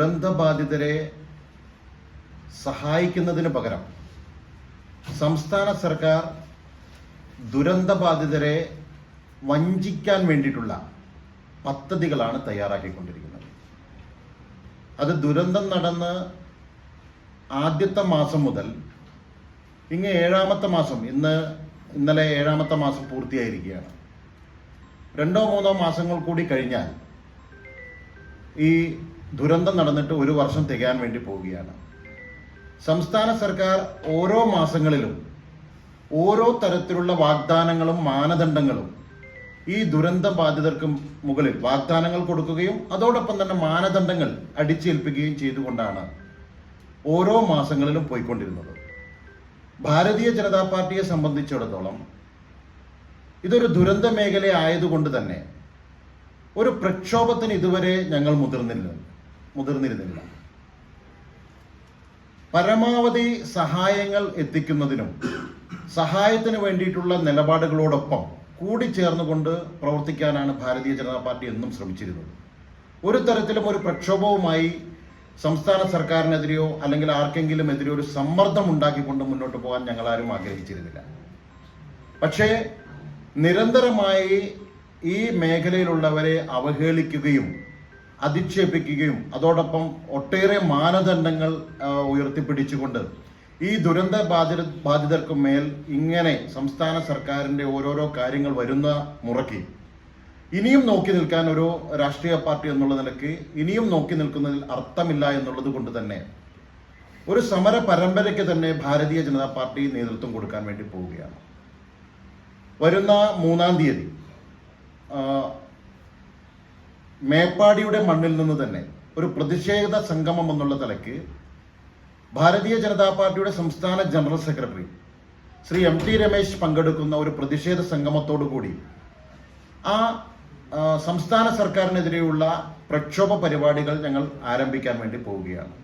ദുരന്തബാധിതരെ സഹായിക്കുന്നതിന് പകരം സംസ്ഥാന സർക്കാർ ദുരന്തബാധിതരെ വഞ്ചിക്കാൻ വേണ്ടിയിട്ടുള്ള പദ്ധതികളാണ് തയ്യാറാക്കിക്കൊണ്ടിരിക്കുന്നത്. അത് ദുരന്തം നടന്ന് ആദ്യത്തെ മാസം മുതൽ ഇങ്ങ് ഏഴാമത്തെ മാസം, ഇന്നലെ ഏഴാമത്തെ മാസം പൂർത്തിയായിരിക്കുകയാണ്. 2-3 മാസങ്ങൾ കൂടി കഴിഞ്ഞാൽ ഈ ദുരന്തം നടന്നിട്ട് 1 വർഷം തികയാൻ വേണ്ടി പോവുകയാണ്. സംസ്ഥാന സർക്കാർ ഓരോ മാസങ്ങളിലും ഓരോ തരത്തിലുള്ള വാഗ്ദാനങ്ങളും മാനദണ്ഡങ്ങളും ഈ ദുരന്ത ബാധിതർക്ക് മുകളിൽ വാഗ്ദാനങ്ങൾ കൊടുക്കുകയും അതോടൊപ്പം തന്നെ മാനദണ്ഡങ്ങൾ അടിച്ചേൽപ്പിക്കുകയും ചെയ്തുകൊണ്ടാണ് ഓരോ മാസങ്ങളിലും പോയിക്കൊണ്ടിരുന്നത്. ഭാരതീയ ജനതാ പാർട്ടിയെ സംബന്ധിച്ചിടത്തോളം ഇതൊരു ദുരന്ത മേഖല ആയതുകൊണ്ട് തന്നെ ഒരു പ്രക്ഷോഭത്തിന് ഇതുവരെ ഞങ്ങൾ മുതിർന്നിരുന്നില്ല. പരമാവധി സഹായങ്ങൾ എത്തിക്കുന്നതിനും സഹായത്തിന് വേണ്ടിയിട്ടുള്ള നിലപാടുകളോടൊപ്പം കൂടിച്ചേർന്നുകൊണ്ട് പ്രവർത്തിക്കാനാണ് ഭാരതീയ ജനതാ പാർട്ടി എന്നും ശ്രമിച്ചിരുന്നത്. ഒരു തരത്തിലും ഒരു പ്രക്ഷോഭവുമായി സംസ്ഥാന സർക്കാരിനെതിരെയോ അല്ലെങ്കിൽ ആർക്കെങ്കിലും എതിരെയോ ഒരു സമ്മർദ്ദം ഉണ്ടാക്കിക്കൊണ്ട് മുന്നോട്ട് പോകാൻ ഞങ്ങളാരും ആഗ്രഹിച്ചിരുന്നില്ല. പക്ഷേ നിരന്തരമായി ഈ മേഖലയിലുള്ളവരെ അവഹേളിക്കുകയും അധിക്ഷേപിക്കുകയും അതോടൊപ്പം ഒട്ടേറെ മാനദണ്ഡങ്ങൾ ഉയർത്തിപ്പിടിച്ചുകൊണ്ട് ഈ ദുരന്ത ബാധിതർക്ക് മേൽ ഇങ്ങനെ സംസ്ഥാന സർക്കാരിൻ്റെ ഓരോരോ കാര്യങ്ങൾ വരുന്ന മുറയ്ക്ക് ഇനിയും നോക്കി നിൽക്കാൻ ഒരു രാഷ്ട്രീയ പാർട്ടി എന്നുള്ള നിലയ്ക്ക് ഇനിയും നോക്കി നിൽക്കുന്നതിൽ അർത്ഥമില്ല എന്നുള്ളത് കൊണ്ട് തന്നെ ഒരു സമര പരമ്പരയ്ക്ക് തന്നെ ഭാരതീയ ജനതാ പാർട്ടി നേതൃത്വം കൊടുക്കാൻ വേണ്ടി പോവുകയാണ്. വരുന്ന 3-ാം തീയതി മേപ്പാടിയുടെ മണ്ണിൽ നിന്ന് തന്നെ ഒരു പ്രതിഷേധ സംഗമം എന്നുള്ള തലയ്ക്ക് ഭാരതീയ ജനതാ പാർട്ടിയുടെ സംസ്ഥാന general secretary Shri MT Ramesh പങ്കെടുക്കുന്ന ഒരു പ്രതിഷേധ സംഗമത്തോടു കൂടി ആ സംസ്ഥാന സർക്കാരിനെതിരെയുള്ള പ്രക്ഷോഭ പരിപാടികൾ ഞങ്ങൾ ആരംഭിക്കാൻ വേണ്ടി പോവുകയാണ്.